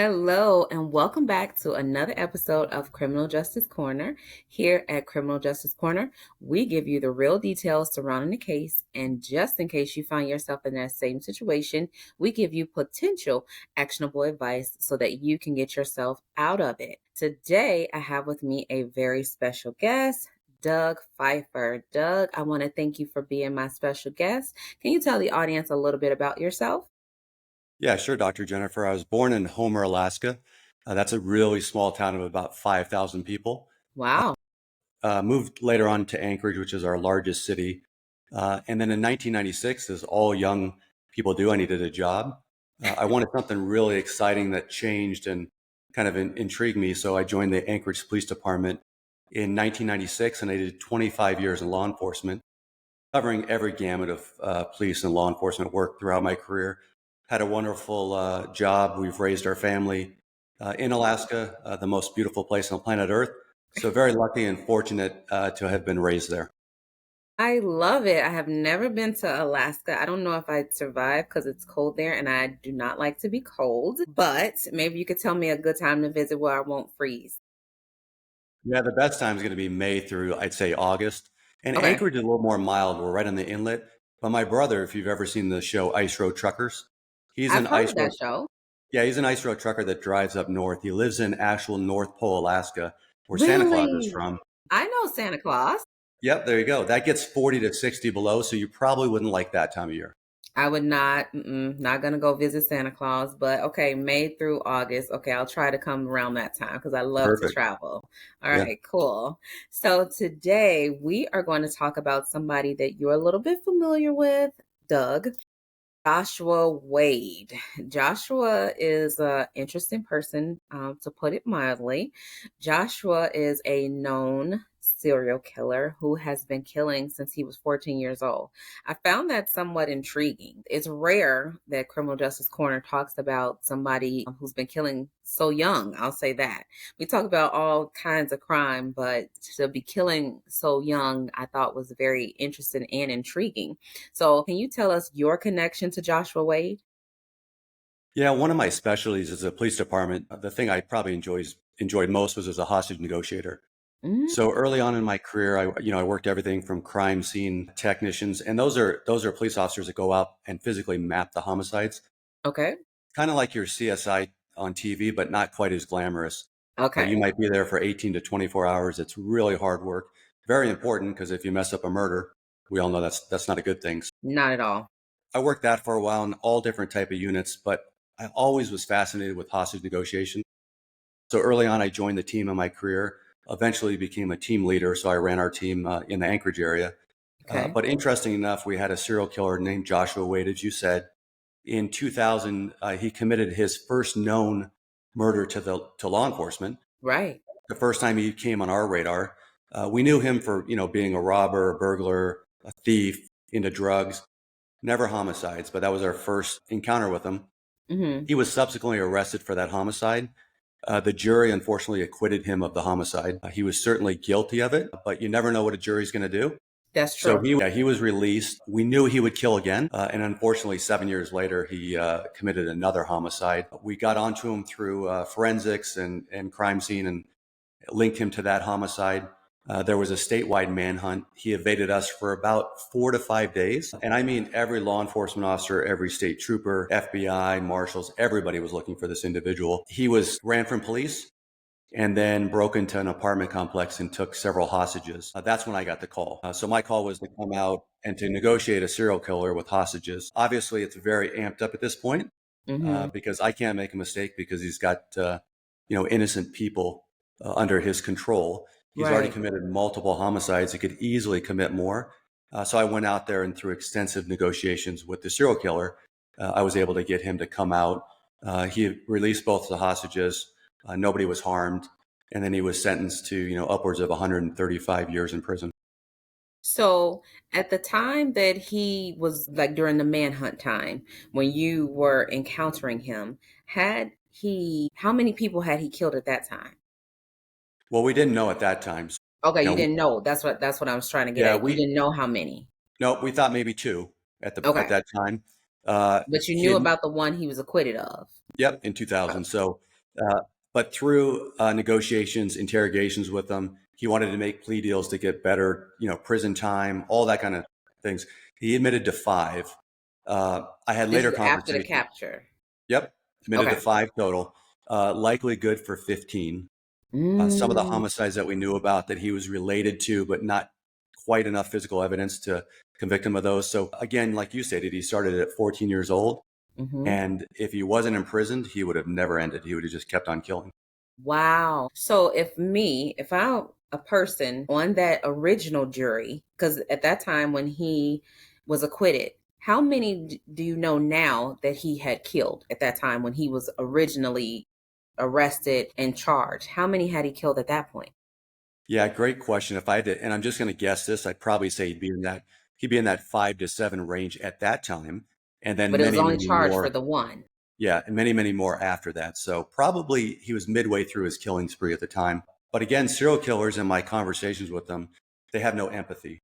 Hello, and welcome back to another episode of Criminal Justice Corner. Here at Criminal Justice Corner, we give you the real details surrounding the case, and just in case you find yourself in that same situation, we give you potential actionable advice so that you can get yourself out of it. Today, I have with me a very special guest. Doug Pfeiffer. Doug, I want to thank you for being my special guest. Can you tell the audience a little bit about yourself? Yeah, sure, Dr. Jennifer. I was born in Homer, Alaska. That's a really small town of about 5,000 people. Wow. Moved later on to Anchorage, which is our largest city. And then in 1996, as all young people do, I needed a job. I wanted something really exciting that changed and kind of intrigued me. So I joined the Anchorage Police Department in 1996, and I did 25 years in law enforcement, covering every gamut of police and law enforcement work throughout my career. Had a wonderful job. We've raised our family in Alaska, the most beautiful place on planet Earth. So very lucky and fortunate to have been raised there. I love it. I have never been to Alaska. I don't know if I'd survive because it's cold there and I do not like to be cold, but maybe you could tell me a good time to visit where I won't freeze. Yeah, the best time is going to be May through, I'd say, August. And Okay. Anchorage is a little more mild. We're right on the inlet. But my brother, if you've ever seen the show Ice Road Truckers, he's I've an heard ice of road. that show. Yeah, he's an ice road trucker that drives up north. He lives in actual North Pole, Alaska, where Santa Claus is Really? from. I know Santa Claus. Yep, there you go. That gets 40 to 60 below, so you probably wouldn't like that time of year. I would not, not gonna go visit Santa Claus, but okay, May through August. Okay, I'll try to come around that time because I love to Perfect. travel. All Yeah. right, cool. So today we are going to talk about somebody that you're a little bit familiar with, Doug. Joshua Wade. Joshua is an interesting person, to put it mildly. Joshua is a known serial killer who has been killing since he was 14 years old. I found that somewhat intriguing. It's rare that Criminal Justice Corner talks about somebody who's been killing so young. I'll say that. We talk about all kinds of crime, but to be killing so young, I thought was very interesting and intriguing. So, can you tell us your connection to Joshua Wade? Yeah, one of my specialties is the police department. The thing I probably enjoyed most was as a hostage negotiator. Mm, So early on in my career, I worked everything from crime scene technicians, and those are police officers that go out and physically map the homicides, okay. kind of like your CSI on TV, but not quite as glamorous. You Okay. might be there for 18 to 24 hours. It's really hard work, very important because if you mess up a murder, we all know that's not a good thing. Not at all. I worked that for a while in all different type of units, but I always was fascinated with hostage negotiation. So early on, I joined the team in my career, eventually became a team leader. So I ran our team in the Anchorage area. Okay. But interesting enough, we had a serial killer named Joshua Wade, as you said. In 2000, he committed his first known murder to law enforcement. Right. The first time he came on our radar, we knew him for being a robber, a burglar, a thief, into drugs, never homicides. But that was our first encounter with him. Hmm. He was subsequently arrested for that homicide. The jury unfortunately acquitted him of the homicide. He was certainly guilty of it, but you never know what a jury's going to do. That's So true. he was released. We knew he would kill again. And unfortunately, 7 years later, he committed another homicide. We got onto him through forensics and crime scene and linked him to that homicide. There was a statewide manhunt. He evaded us for about 4 to 5 days. And I mean, every law enforcement officer, every state trooper, FBI, marshals, everybody was looking for this individual. Ran from police and then broke into an apartment complex and took several hostages. That's when I got the call. So my call was to come out and to negotiate a serial killer with hostages. Obviously, it's very amped up at this point Hmm. because I can't make a mistake because he's got innocent people under his control. He's already Right. committed multiple homicides. He could easily commit more. So I went out there and through extensive negotiations with the serial killer, I was able to get him to come out. He released both the hostages. Nobody was harmed. And then he was sentenced to, upwards of 135 years in prison. So, at the time that he was like during the manhunt time, when you were encountering him, how many people had he killed at that time? Well, we didn't know at that time. Okay, You you know, didn't know. That's what I was trying to get yeah, at. You didn't know how many. no, we thought maybe two at Okay. that time. But you He knew had about the one he was acquitted of. Yep, in 2000. So, uh, but through negotiations, interrogations with him, he wanted to make plea deals to get better, prison time, all that kind of things. He admitted to 5. I had This later is after the conversations. capture. Yep, admitted to Okay. 5 total. Likely good for 15. Some of the Mm, homicides that we knew about that he was related to, but not quite enough physical evidence to convict him of those. So again, like you stated, he started at 14 years old. hmm. And if he wasn't imprisoned, he would have never ended. He would have just kept on killing. Wow. So if I'm a person on that original jury, because at that time when he was acquitted, how many do you know now that he had killed at that time when he was originally arrested and charged? How many had he killed at that point? Yeah, great question. If I had to, and I'm just going to guess this, I'd probably say he'd be in that 5 to 7 range at that time, and then But it was many, only many charged for more. the one. Yeah, and many, many more after that. So probably he was midway through his killing spree at the time. But again, serial killers in my conversations with them, they have no empathy.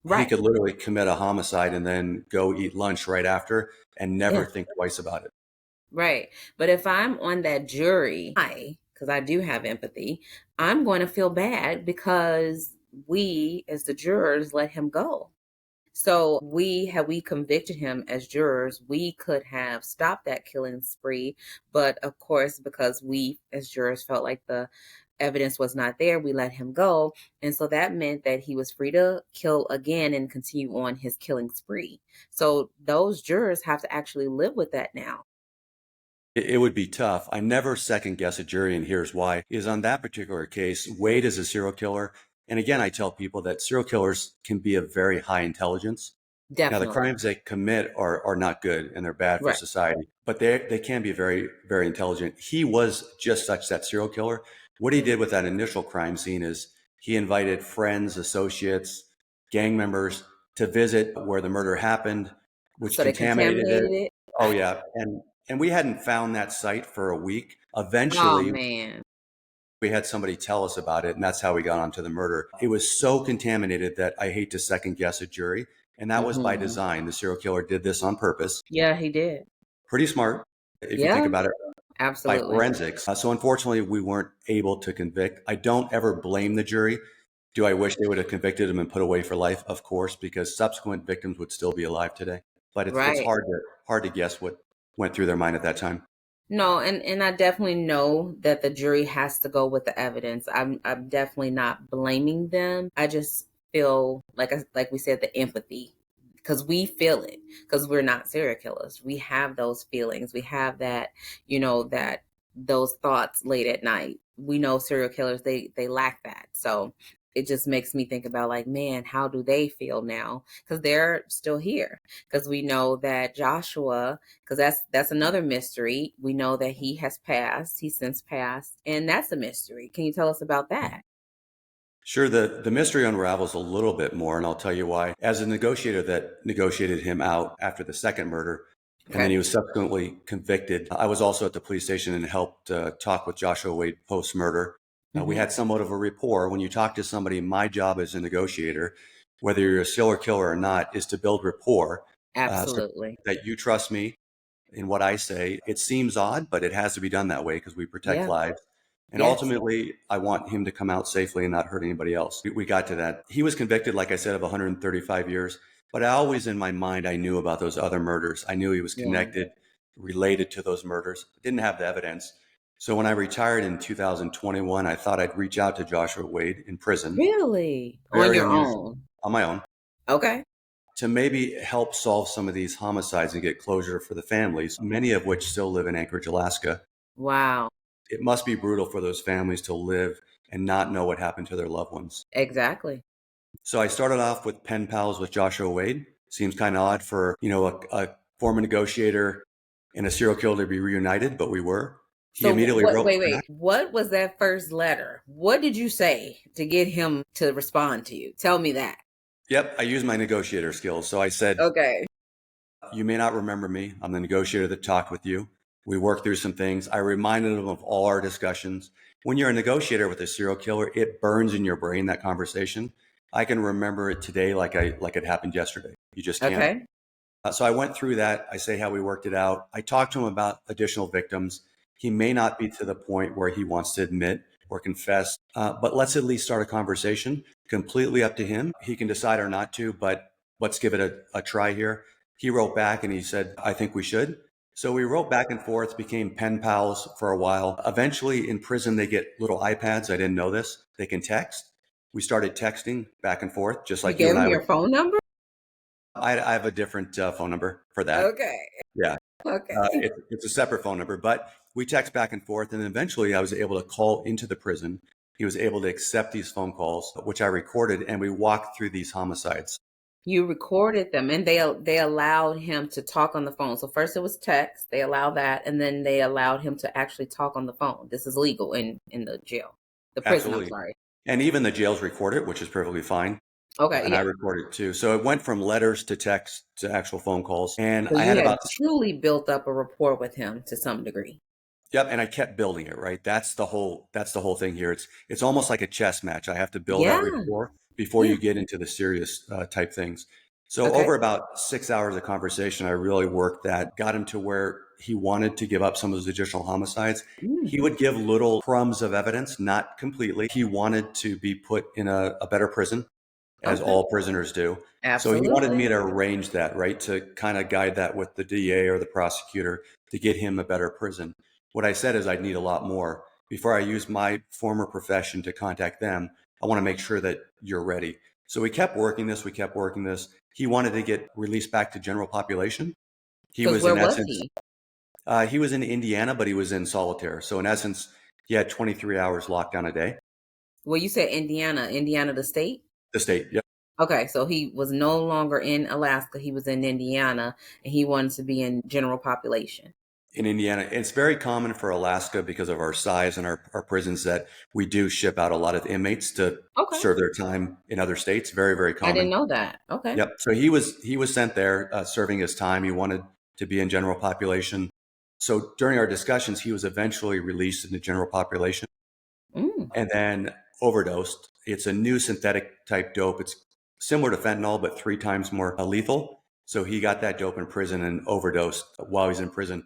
He Right. could literally commit a homicide and then go eat lunch right after and never Yeah. think twice about it. Right. But if I'm on that jury, because I do have empathy, I'm going to feel bad because we, as the jurors, let him go. So had we convicted him as jurors, we could have stopped that killing spree. But of course, because we as jurors felt like the evidence was not there, we let him go. And so that meant that he was free to kill again and continue on his killing spree. So those jurors have to actually live with that now. It would be tough. I never second guess a jury, and here's why. Is on that particular case, Wade is a serial killer. And again, I tell people that serial killers can be of very high intelligence. Now, the Definitely. crimes they commit are not good and they're bad for Right. society, but they can be very, very intelligent. He was just such that serial killer. What he did with that initial crime scene is he invited friends, associates, gang members to visit where the murder happened, which So they contaminated it. contaminated it. Oh yeah, and we hadn't found that site for a week. Oh Eventually, man. we had somebody tell us about it, and that's how we got onto the murder. It was so contaminated that I hate to second guess a jury, and that was by Hmm. design. The serial killer did this on purpose. Yeah, he did. Pretty smart, if you think Yeah, about it, by absolutely. forensics. So unfortunately, we weren't able to convict. I don't ever blame the jury. Do I wish they would have convicted him and put away for life? Of course, because subsequent victims would still be alive today. But it's Right. hard to guess what went through their mind at that time. No, and I definitely know that the jury has to go with the evidence. I'm definitely not blaming them. I just feel like we said, the empathy, because we feel it, because we're not serial killers. We have those feelings. We have that, that those thoughts late at night. We know serial killers, they lack that. So it just makes me think about, like, man, how do they feel now? Because they're still here. Because we know that Joshua, because that's another mystery. We know that he has passed. He's since passed, and that's a mystery. Can you tell us about that? Sure, the mystery unravels a little bit more, and I'll tell you why. As a negotiator that negotiated him out after the second murder, and then Okay. he was subsequently convicted, I was also at the police station and helped talk with Joshua Wade post murder. We Hmm. had somewhat of a rapport. When you talk to somebody, my job as a negotiator, whether you're a serial killer or not, is to build rapport so Absolutely. that you trust me in what I say. It seems odd, but it has to be done that way because we protect Yeah. lives. And Yes. ultimately, I want him to come out safely and not hurt anybody else. We got to that. He was convicted, like I said, of 135 years. But I always, in my mind, I knew about those other murders. I knew he was Yeah. connected, related to those murders. Didn't have the evidence. So when I retired in 2021, I thought I'd reach out to Joshua Wade in prison, Really? On very your unusual, own? on my own, Okay. to maybe help solve some of these homicides and get closure for the families, many of which still live in Anchorage, Alaska. Wow. It must be brutal for those families to live and not know what happened to their loved ones. Exactly. So I started off with pen pals with Joshua Wade. Seems kind of odd for, a former negotiator and a serial killer to be reunited, but we were. He So immediately what? wrote Wait. back. What was that first letter? What did you say to get him to respond to you? Tell me that. Yep, I used my negotiator skills. So I said, Okay. you may not remember me. I'm the negotiator that talked with you. We worked through some things. I reminded him of all our discussions. When you're a negotiator with a serial killer, it burns in your brain, that conversation. I can remember it today like it happened yesterday. You just can't. Okay. So I went through that. I say how we worked it out. I talked to him about additional victims. He may not be to the point where he wants to admit or confess, but let's at least start a conversation. Completely up to him. He can decide or not to, but let's give it a try here. He wrote back and he said, I think we should. So we wrote back and forth, became pen pals for a while. Eventually in prison, they get little iPads. I didn't know this. They can text. We started texting back and forth, just You like you gave and him I your would. phone number? I have a different phone number for that. Okay. Yeah. Okay. It's a separate phone number, but we text back and forth. And eventually I was able to call into the prison. He was able to accept these phone calls, which I recorded, and we walked through these homicides. You recorded them and they allowed him to talk on the phone. So first it was text, they allowed that, and then they allowed him to actually talk on the phone. This is legal in the jail. The prison, I'm Absolutely. sorry. And even the jails record it, which is perfectly fine. Okay, And I yeah. recorded it too. So it went from letters to text to actual phone calls. And So I you had had about, truly built up a rapport with him to some degree. yep. And I kept building it, right? That's the whole thing here. It's almost like a chess match. I have to build that Yeah. rapport before Yeah. you get into the serious type things. So Okay. over about 6 hours of conversation, I really worked that, got him to where he wanted to give up some of those additional homicides. Mm, He would give little crumbs of evidence, not completely. He wanted to be put in a better prison, as okay. all prisoners do. So he wanted Absolutely. me to arrange that, right? To kind of guide that with the DA or the prosecutor to get him a better prison. What I said is I'd need a lot more. Before I use my former profession to contact them, I want to make sure that you're ready. So we kept working this. We kept working this. He wanted to get released back to general population. He Because was where in was essence, he? he was in Indiana, but he was in solitaire. So in essence, he had 23 hours locked down a day. Well, you said Indiana, Indiana the state? The state, yep. Okay, so he was no longer in Alaska, he was in Indiana, and he wanted to be in general population. In Indiana. It's very common for Alaska because of our size and our prisons that we do ship out a lot of inmates to Okay. serve their time in other states. Very, very I didn't common. know that. Okay. Yep. So he was sent there serving his time. He wanted to be in general population. So during our discussions, he was eventually released into general population Mm, and then overdosed. It's a new synthetic type dope. It's similar to fentanyl, but 3 times more lethal. So he got that dope in prison and overdosed while he's in prison.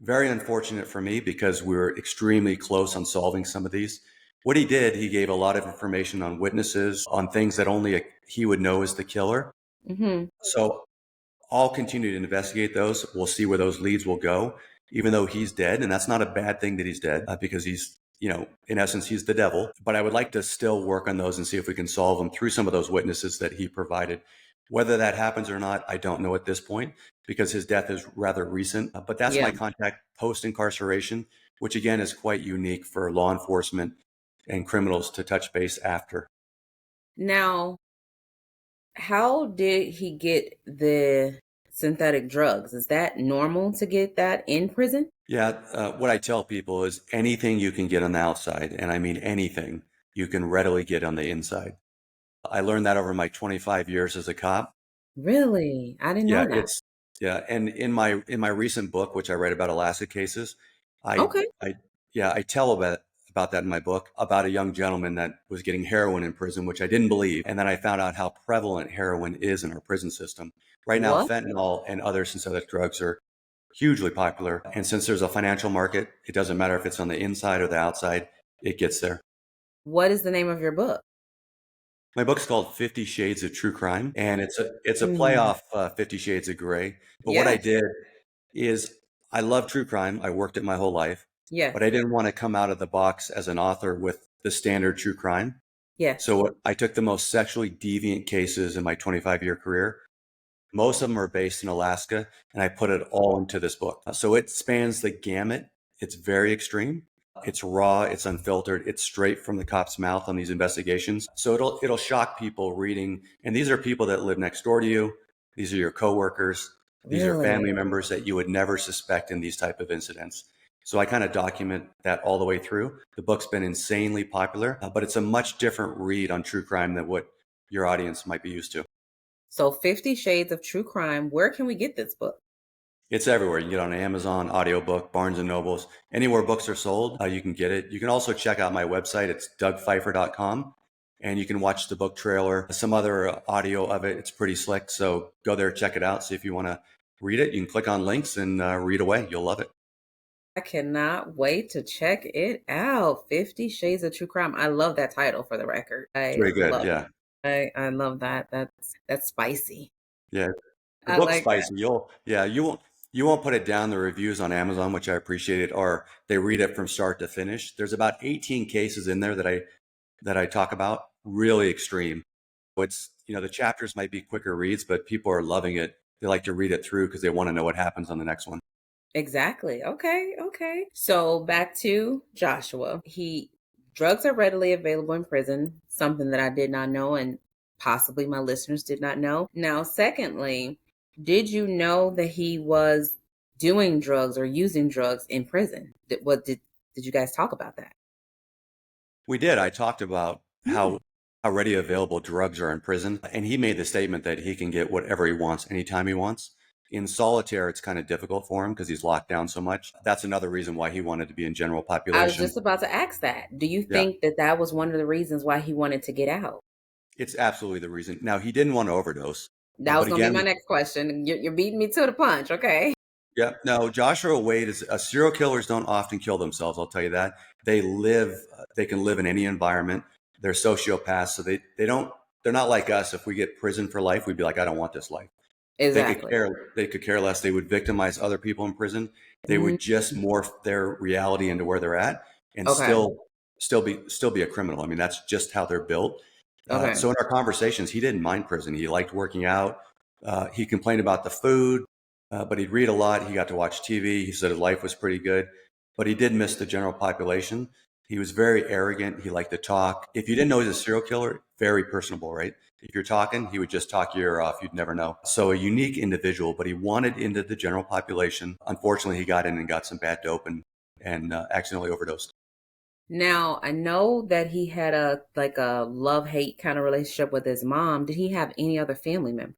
Very unfortunate for me because we were extremely close on solving some of these. What he did, he gave a lot of information on witnesses, on things that only he would know as the killer. hmm. So I'll continue to investigate those. We'll see where those leads will go, even though he's dead. And that's not a bad thing that he's dead because he's, in essence, he's the devil. But I would like to still work on those and see if we can solve them through some of those witnesses that he provided. Whether that happens or not, I don't know at this point because his death is rather recent. But that's Yeah. my contact post-incarceration, which again is quite unique for law enforcement and criminals to touch base after. Now, how did he get the synthetic drugs? Is that normal to get that in prison? Yeah, what I tell people is anything you can get on the outside, and I mean anything, you can readily get on the inside. I learned that over my 25 years as a cop. Really? I didn't Yeah, know that. it's yeah, and in my recent book, which I write about Alaska cases, I Okay. I yeah, I tell about that in my book about a young gentleman that was getting heroin in prison, which I didn't believe, and then I found out how prevalent heroin is in our prison system. Right now, What? fentanyl and other synthetic drugs are hugely popular. And since there's a financial market, it doesn't matter if it's on the inside or the outside, it gets there. What is the name of your book? My book's called 50 Shades of True Crime, and it's a play Mm, off 50 Shades of Gray. But what I yes. did is I love true crime. I worked it my whole life, but Yes. I didn't want to come out of the box as an author with the standard true crime. Yes. So I took the most sexually deviant cases in my 25-year career. Most of them are based in Alaska, and I put it all into this book. So it spans the gamut. It's very extreme. It's raw. It's unfiltered. It's straight from the cop's mouth on these investigations. So it'll shock people reading. And these are people that live next door to you. These are your coworkers. These are Really? family members that you would never suspect in these type of incidents. So I kind of document that all the way through. The book's been insanely popular, but it's a much different read on true crime than what your audience might be used to. So 50 Shades of True Crime. Where can we get this book? It's everywhere. You can get it on Amazon, audiobook, Barnes and Nobles, anywhere books are sold, you can get it. You can also check out my website. It's dougpfeiffer.com, and you can watch the book trailer, some other audio of it. It's pretty slick. So go there, check it out. See if you want to read it. You can click on links and read away. You'll love it. I cannot wait to check it out. 50 Shades of True Crime. I love that title for the record. It's I very good. love Yeah. it. I love that. That's spicy. Yeah. The I book's like that. spicy. You won't put it down. The reviews on Amazon, which I appreciate, are they read it from start to finish. There's about 18 cases in there that I talk about. Really extreme. It's the chapters might be quicker reads, but people are loving it. They like to read it through because they want to know what happens on the next one. Exactly. Okay, okay. So back to Joshua. He drugs are readily available in prison, something that I did not know and possibly my listeners did not know. Now, secondly, did you know that he was doing drugs or using drugs in prison? Did you guys talk about that? We did. I talked about Hmm. how ready available drugs are in prison, and he made the statement that he can get whatever he wants anytime he wants. In solitaire, it's kind of difficult for him because he's locked down so much. That's another reason why he wanted to be in general I was population. just about to ask that. Do you Yeah, think that that was one of the reasons why he wanted to get out? it's absolutely the reason. Now, he didn't want to overdose, That was but going to be my again, next question. You're beating me to the punch, okay? yeah, no, Joshua Wade is serial killers don't often kill themselves. I'll tell you that. They can live in any environment. They're sociopaths, so they're not like us. If we get prison for life, we'd be like, I don't want this life. Exactly. They could care less. They would victimize other people in prison. They Hmm. would just morph their reality into where they're at and Okay. still be a criminal. I mean, that's just how they're built. Okay. So in our conversations, he didn't mind prison. He liked working out. He complained about the food, but he'd read a lot. He got to watch TV. He said his life was pretty good, but he did miss the general population. He was very arrogant. He liked to talk. If you didn't know he was a serial killer, very personable, right? If you're talking, he would just talk your ear off. You'd never know. So a unique individual, but he wanted into the general population. Unfortunately, he got in and got some bad dope and accidentally overdosed. Now, I know that he had a love-hate kind of relationship with his mom. Did he have any other family member?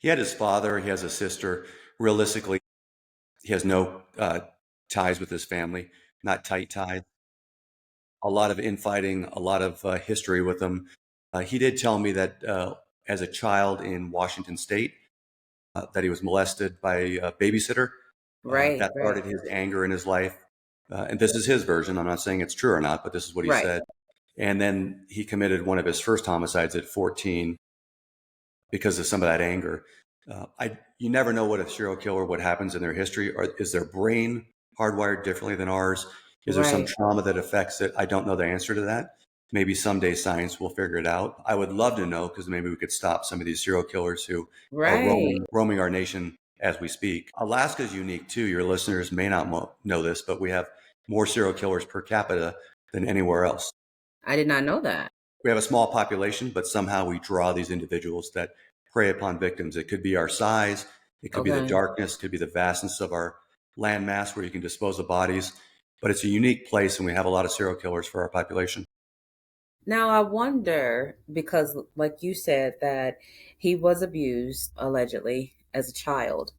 He had his father. He has a sister. Realistically, he has no ties with his family, not tight ties. A lot of infighting, a lot of history with him. He did tell me that as a child in Washington State, that he was molested by a babysitter. Right, That right. started his anger in his life. And this is his version. I'm not saying it's true or not, but this is what he Right. said. And then he committed one of his first homicides at 14 because of some of that anger. You never know what a serial killer, what happens in their history, or is their brain hardwired differently than ours? Is there some Right. trauma that affects it? I don't know the answer to that. Maybe someday science will figure it out. I would love to know because maybe we could stop some of these serial killers who are Right. roaming our nation as we speak. Alaska is unique too. Your listeners may not know this, but we have more serial killers per capita than anywhere else. I did not know that. We have a small population, but somehow we draw these individuals that prey upon victims. It could be our size, it could be the Okay. darkness, it could be the vastness of our land mass where you can dispose of bodies. But it's a unique place, and we have a lot of serial killers for our population. Now, I wonder because like you said that he was abused allegedly as a child.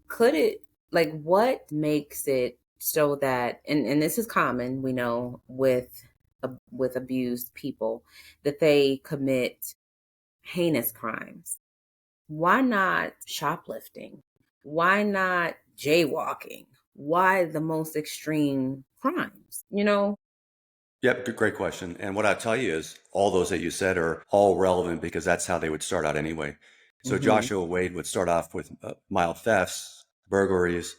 Could it like what makes it so that and this is common, we know with abused people that they commit heinous crimes. Why not shoplifting? Why not jaywalking? Why the most extreme crimes? You know? Yep, great question. And what I tell you is all those that you said are all relevant because that's how they would start out anyway. So Hmm. Joshua Wade would start off with mild thefts, burglaries,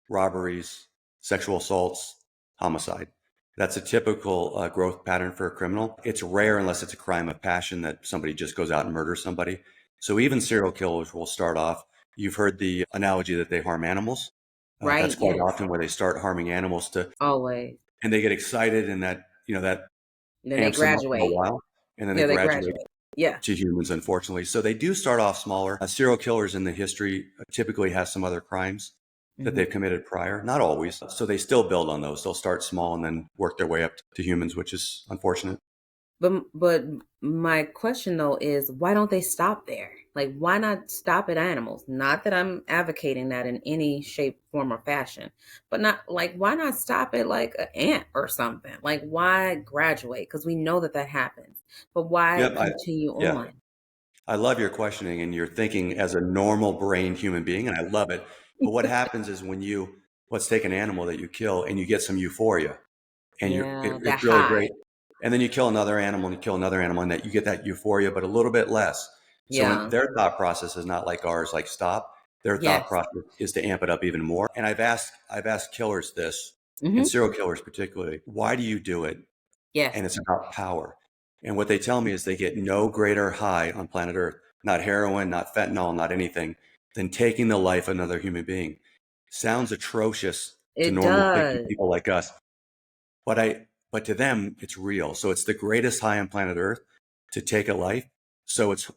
robberies, sexual assaults, homicide. That's a typical growth pattern for a criminal. It's rare unless it's a crime of passion that somebody just goes out and murders somebody. So even serial killers will start off. You've heard the analogy that they harm animals. That's Right? quite Yes. often where they start harming animals Always. and they get excited, and that Then they amps them up for a graduate. while, and then they Yeah, they graduate graduate. Yeah. to humans, unfortunately. So they do start off smaller. Serial killers in the history typically have some other crimes that Hmm. they've committed prior, not always. So they still build on those. They'll start small and then work their way up to humans, which is unfortunate. But my question though is why don't they stop there? Like why not stop at animals? Not that I'm advocating that in any shape, form, or fashion, but not like why not stop at like an ant or something? Like why graduate? Because we know that that happens, but why Yep. continue Yeah. on? I love your questioning and you're thinking as a normal brain human being, and I love it. But what happens is let's take an animal that you kill and you get some euphoria, and Yeah, that it's really great. high. And then you kill another animal and you kill another animal, and that you get that euphoria, but a little bit less. So when Yeah. their thought process is not like ours, like stop, their thought Yes. process is to amp it up even more. And I've asked killers this, and Hmm. serial killers particularly, why do you do it? Yes. And it's about power. And what they tell me is they get no greater high on planet Earth, not heroin, not fentanyl, not anything, than taking the life of another human being. Sounds atrocious to It normal thinking does. people like us, but to them it's real. So it's the greatest high on planet Earth to take a life. So it's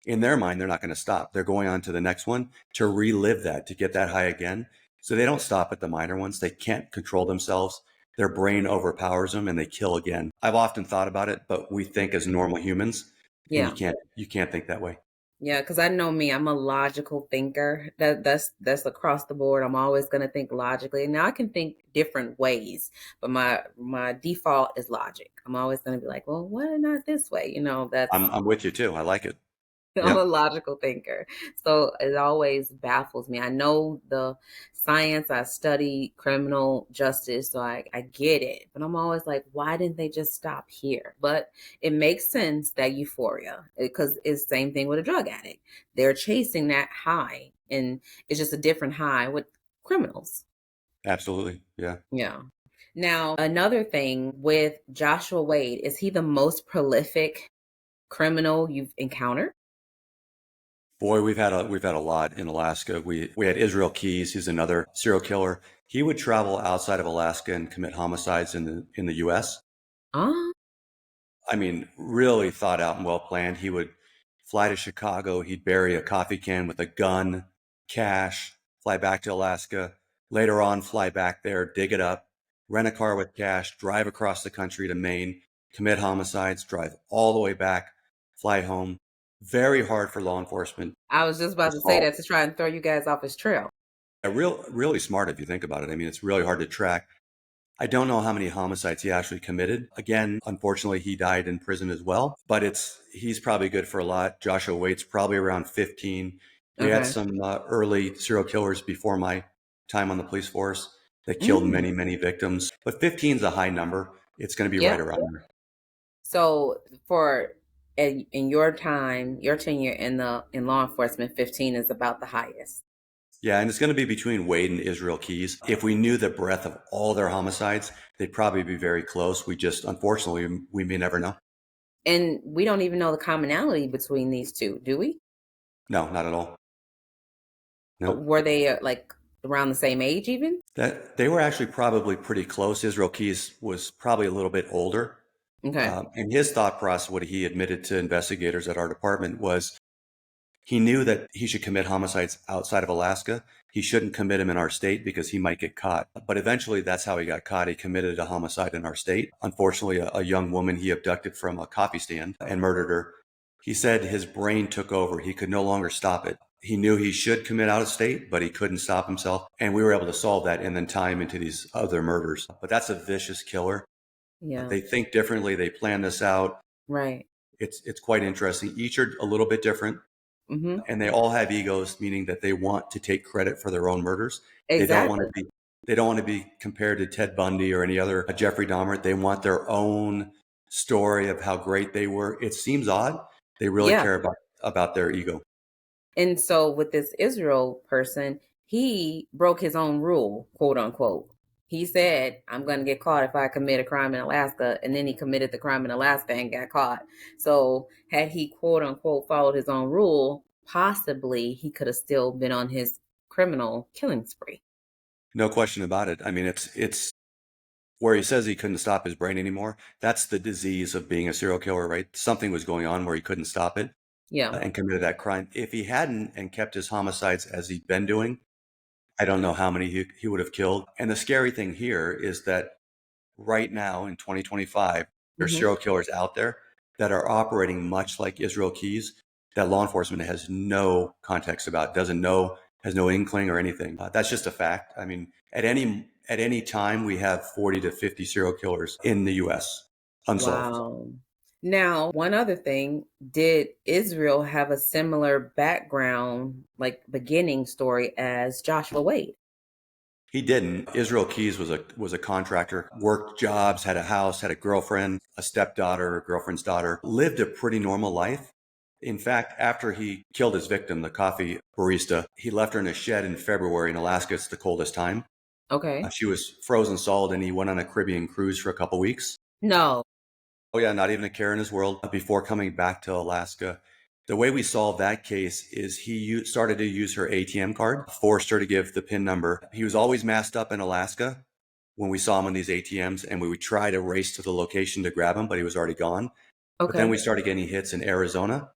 in their mind, they're not going to stop. They're going on to the next one to relive that, to get that high again. So they don't stop at the minor ones. They can't control themselves. Their brain overpowers them and they kill again. I've often thought about it, but we think as normal humans, and Yeah. you can't think that way. Yeah, because I know me, I'm a logical thinker. That's across the board. I'm always gonna think logically. Now I can think different ways, but my default is logic. I'm always gonna be like, well, why not this way? That's I'm with you too. I like it. I'm a Yep. logical thinker. So it always baffles me. I know the science, I study criminal justice, so I get it. But I'm always like, why didn't they just stop here? But it makes sense that euphoria, because it's the same thing with a drug addict. They're chasing that high, and it's just a different high with criminals. Absolutely. Yeah. Yeah. Now, another thing with Joshua Wade, is he the most prolific criminal you've encountered? Boy, we've had a lot in Alaska. We had Israel Keys, he's another serial killer. He would travel outside of Alaska and commit homicides in the US. Ah, I mean, really thought out and well planned. He would fly to Chicago, he'd bury a coffee can with a gun, cash, fly back to Alaska, later on fly back there, dig it up, rent a car with cash, drive across the country to Maine, commit homicides, drive all the way back, fly home. Very hard for law enforcement I was just to about to say solve. that to try and throw you guys off his trail. Really smart if you think about it. I mean, it's really hard to track. I don't know how many homicides he actually committed. Again, unfortunately, he died in prison as well, but he's probably good for a lot. Joshua Waite's probably around 15. We had Okay. some early serial killers before my time on the police force that killed Mm, many, many victims, but 15 is a high number. It's going to be right yeah. around there. So for in your time, your tenure in law enforcement, 15 is about the highest. Yeah, and it's going to be between Wade and Israel Keys. If we knew the breadth of all their homicides, they'd probably be very close. We just, unfortunately, we may never know. And we don't even know the commonality between these two, do we? No, not at all. No. Were they like around the same age even? That they were actually probably pretty close. Israel Keys was probably a little bit older. Okay. And his thought process, what he admitted to investigators at our department, was he knew that he should commit homicides outside of Alaska. He shouldn't commit them in our state because he might get caught. But eventually, that's how he got caught. He committed a homicide in our state. Unfortunately, a young woman he abducted from a coffee stand and murdered her. He said his brain took over. He could no longer stop it. He knew he should commit out of state, but he couldn't stop himself. And we were able to solve that and then tie him into these other murders. But that's a vicious killer. Yeah. They think differently. They plan this out. Right. It's quite interesting. Each are a little bit different, Mm-hmm. and they all have egos, meaning that they want to take credit for their own murders. They don't want to Exactly. be they don't want to be compared to Ted Bundy or any other Jeffrey Dahmer. They want their own story of how great they were. It seems odd. They really Yeah. care about their ego. And so with this Israel person, he broke his own rule, quote unquote. He said, I'm going to get caught if I commit a crime in Alaska. And then he committed the crime in Alaska and got caught. So had he, quote unquote, followed his own rule, possibly he could have still been on his criminal killing spree. No question about it. I mean, it's where he says he couldn't stop his brain anymore. That's the disease of being a serial killer, right? Something was going on where he couldn't stop it Yeah. and committed that crime. If he hadn't and kept his homicides as he'd been doing, I don't know how many he would have killed. And the scary thing here is that right now in 2025, there's Hmm. serial killers out there that are operating much like Israel Keys that law enforcement has no context about, doesn't know, has no inkling or anything. That's just a fact. I mean, at any time, we have 40 to 50 serial killers in the U.S. unsolved. Wow. Now, one other thing, did Israel have a similar background, like beginning story as Joshua Wade? He didn't. Israel Keys was a contractor, worked jobs, had a house, had a girlfriend, a stepdaughter, a girlfriend's daughter, lived a pretty normal life. In fact, after he killed his victim, the coffee barista, he left her in a shed in February in Alaska. It's the coldest time. Okay. She was frozen solid, and he went on a Caribbean cruise for a couple weeks. No. Oh yeah, not even a care in his world before coming back to Alaska. The way we solved that case is he started to use her ATM card, forced her to give the PIN number. He was always masked up in Alaska when we saw him on these ATMs, and we would try to race to the location to grab him, but he was already gone. But then Okay. we started getting hits in Arizona.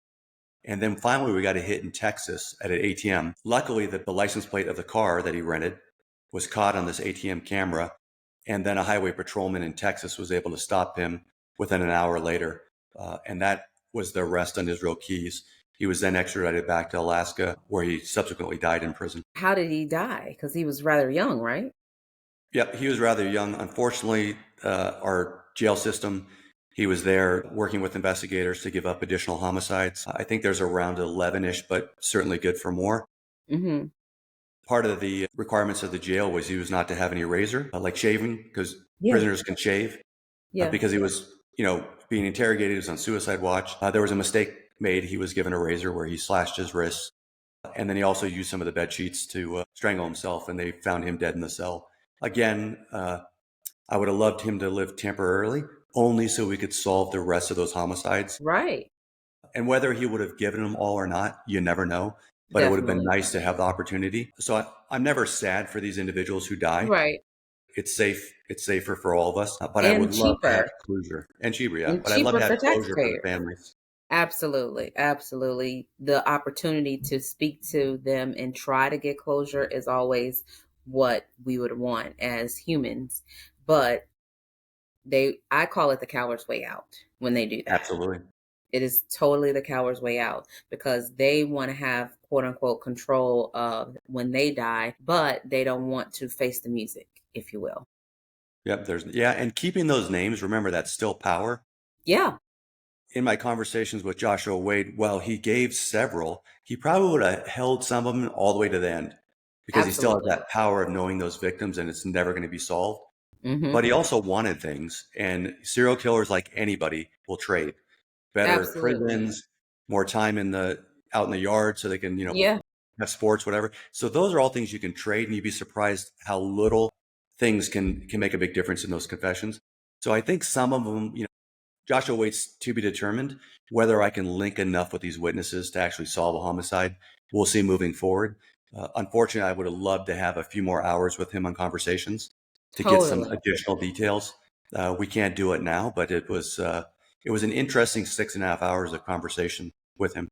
And then finally, we got a hit in Texas at an ATM. Luckily, the license plate of the car that he rented was caught on this ATM camera. And then a highway patrolman in Texas was able to stop him within an hour later. And that was the arrest on Israel Keys. He was then extradited back to Alaska, where he subsequently died in prison. How did he die? Because he was rather young, right? Yep, he was rather young. Unfortunately, our jail system, he was there working with investigators to give up additional homicides. I think there's around 11-ish, but certainly good for more. Mm-hmm. Part of the requirements of the jail was he was not to have any razor, like shaving, because Yeah. prisoners can shave. Yeah. Because he was, being interrogated, he was on suicide watch. There was a mistake made. He was given a razor where he slashed his wrists. And then he also used some of the bed sheets to strangle himself, and they found him dead in the cell. Again, I would have loved him to live temporarily, only so we could solve the rest of those homicides. Right. And whether he would have given them all or not, you never know. But it would have been Definitely. nice to have the opportunity. So I'm never sad for these individuals who die. Right. It's safe. It's safer for all of us. But I And would love to have cheaper. closure and cheaper, yeah. And But I'd love cheaper to have for closure for the taxpayers. families. Absolutely. Absolutely. The opportunity to speak to them and try to get closure is always what we would want as humans. But I call it the coward's way out when they do that. Absolutely. It is totally the coward's way out because they want to have quote unquote control of when they die, but they don't want to face the music, if you will. Yep. And keeping those names, remember that's still power. Yeah, In my conversations with Joshua Wade, well, he gave several. He probably would have held some of them all the way to the end because he still has absolutely. that power of knowing those victims and it's never going to be solved. Hmm. But he also wanted things, and serial killers, like anybody, will trade better Absolutely. prisons, more time out in the yard so they can, Yeah. have sports, whatever. So those are all things you can trade, and you'd be surprised how little things can make a big difference in those confessions. So I think some of them, Joshua waits to be determined whether I can link enough with these witnesses to actually solve a homicide. We'll see moving forward. Unfortunately, I would have loved to have a few more hours with him on conversations to get some Totally. additional details. We can't do it now, but it was an interesting 6.5 hours of conversation with him.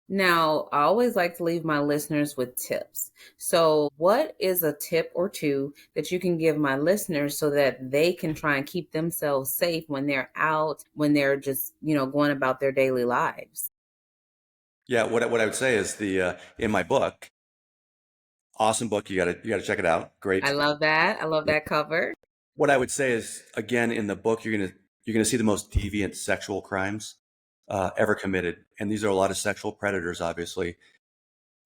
Now, I always like to leave my listeners with tips. So, what is a tip or two that you can give my listeners so that they can try and keep themselves safe when they're out, when they're just, going about their daily lives? Yeah, what I would say is the in my book, awesome book. You gotta check it out. I Great. love that. I love that cover. What I would say is, again, in the book, you're gonna see the most deviant sexual crimes ever committed, and these are a lot of sexual predators, obviously.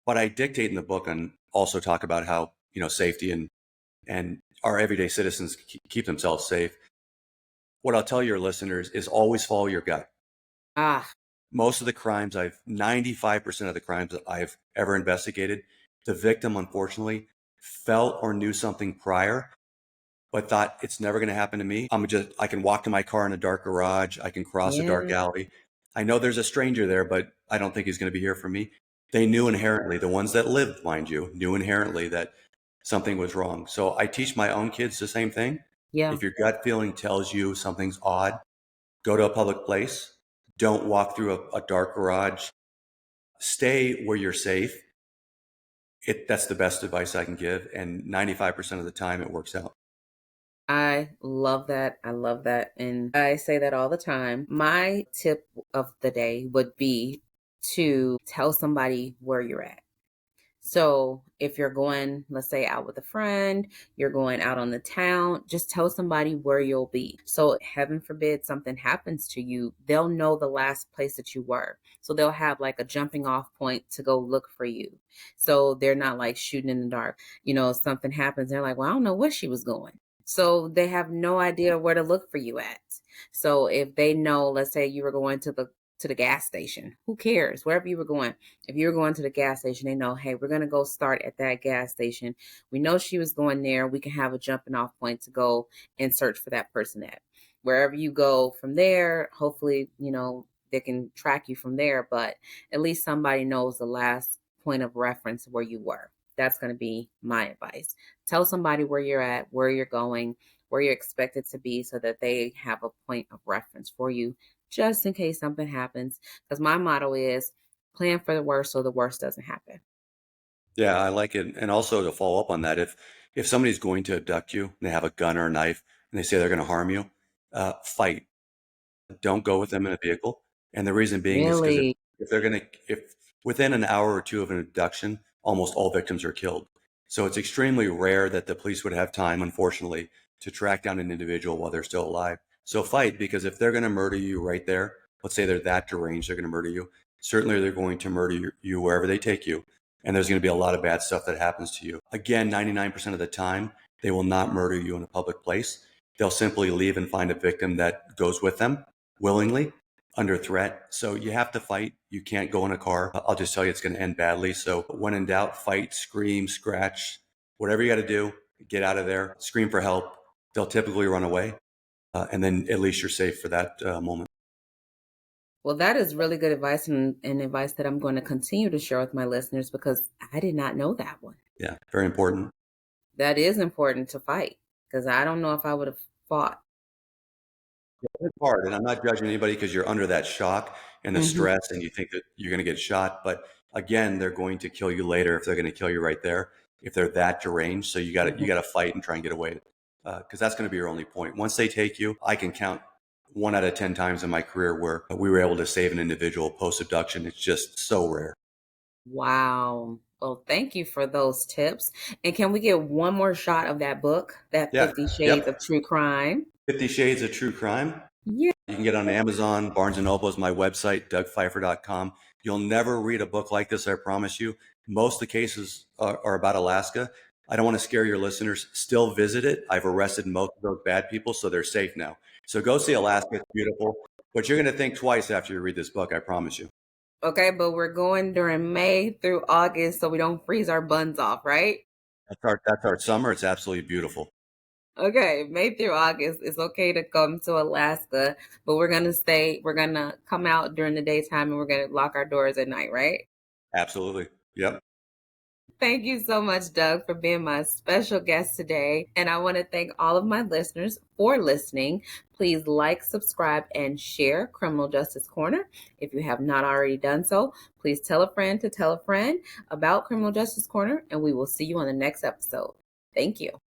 But I dictate in the book and also talk about how safety and our everyday citizens keep themselves safe. What I'll tell your listeners is always follow your gut. Ah, Most of the crimes 95% of the crimes that I've ever investigated, the victim unfortunately felt or knew something prior but thought it's never going to happen to me. I can walk to my car in a dark garage. I can cross a dark yeah, alley. I know there's a stranger there, but I don't think he's going to be here for me. They knew inherently, the ones that lived, mind you, knew inherently that something was wrong. So I teach my own kids the same thing. yeah. If your gut feeling tells you something's odd, go to a public place. Don't walk through a dark garage. Stay where you're safe. That's the best advice I can give. And 95% of the time it works out. I love that. I love that. And I say that all the time. My tip of the day would be to tell somebody where you're at. So if you're going, let's say, out with a friend, you're going out on the town, just tell somebody where you'll be. So heaven forbid something happens to you, they'll know the last place that you were. So they'll have like a jumping off point to go look for you. So they're not like shooting in the dark. Something happens, they're like, well, I don't know where she was going. So they have no idea where to look for you at. So if they know, let's say you were going to the gas station, who cares? Wherever you were going, if you were going to the gas station, they know, hey, we're going to go start at that gas station. We know she was going there. We can have a jumping off point to go and search for that person at. Wherever you go from there, hopefully, they can track you from there, but at least somebody knows the last point of reference where you were. That's going to be my advice. Tell somebody where you're at, where you're going, where you're expected to be so that they have a point of reference for you just in case something happens. Because my motto is plan for the worst so the worst doesn't happen. Yeah, I like it. And also to follow up on that, if somebody's going to abduct you and they have a gun or a knife and they say they're going to harm you, fight. Don't go with them in a vehicle. And the reason being is because Really? if they're going to, if within an hour or two of an abduction, almost all victims are killed. So it's extremely rare that the police would have time, unfortunately, to track down an individual while they're still alive. So fight, because if they're going to murder you right there, let's say they're that deranged, they're going to murder you. Certainly, they're going to murder you wherever they take you. And there's going to be a lot of bad stuff that happens to you. Again, 99% of the time, they will not murder you in a public place. They'll simply leave and find a victim that goes with them willingly under threat. So you have to fight. You can't go in a car. I'll just tell you it's going to end badly. So when in doubt, fight, scream, scratch, whatever you got to do, get out of there, scream for help. They'll typically run away. And then at least you're safe for that moment. Well, that is really good advice and advice that I'm going to continue to share with my listeners because I did not know that one. Yeah, very important. That is important to fight because I don't know if I would have fought. It's hard, and I'm not judging anybody because you're under that shock and the Hmm. stress, and you think that you're going to get shot. But again, they're going to kill you later if they're going to kill you right there. If they're that deranged, so you got to fight and try and get away, because that's going to be your only point. Once they take you, I can count 1 out of 10 times in my career where we were able to save an individual post abduction. It's just so rare. Wow. Well, thank you for those tips. And can we get one more shot of that book, that Yeah. 50 Shades of Yep. True Crime? 50 Shades of True Crime. Yeah. You can get it on Amazon, Barnes and Noble is my website, dougpfeiffer.com. You'll never read a book like this, I promise you. Most of the cases are about Alaska. I don't want to scare your listeners. Still visit it. I've arrested most of those bad people, so they're safe now. So go see Alaska. It's beautiful. But you're going to think twice after you read this book, I promise you. Okay, but we're going during May through August so we don't freeze our buns off, right? That's our summer. It's absolutely beautiful. Okay, May through August, it's okay to come to Alaska, but we're gonna come out during the daytime and we're gonna lock our doors at night, right? Absolutely. Yep. Thank you so much, Doug, for being my special guest today. And I want to thank all of my listeners for listening. Please like, subscribe, and share Criminal Justice Corner. If you have not already done so, please tell a friend to tell a friend about Criminal Justice Corner, and we will see you on the next episode. Thank you.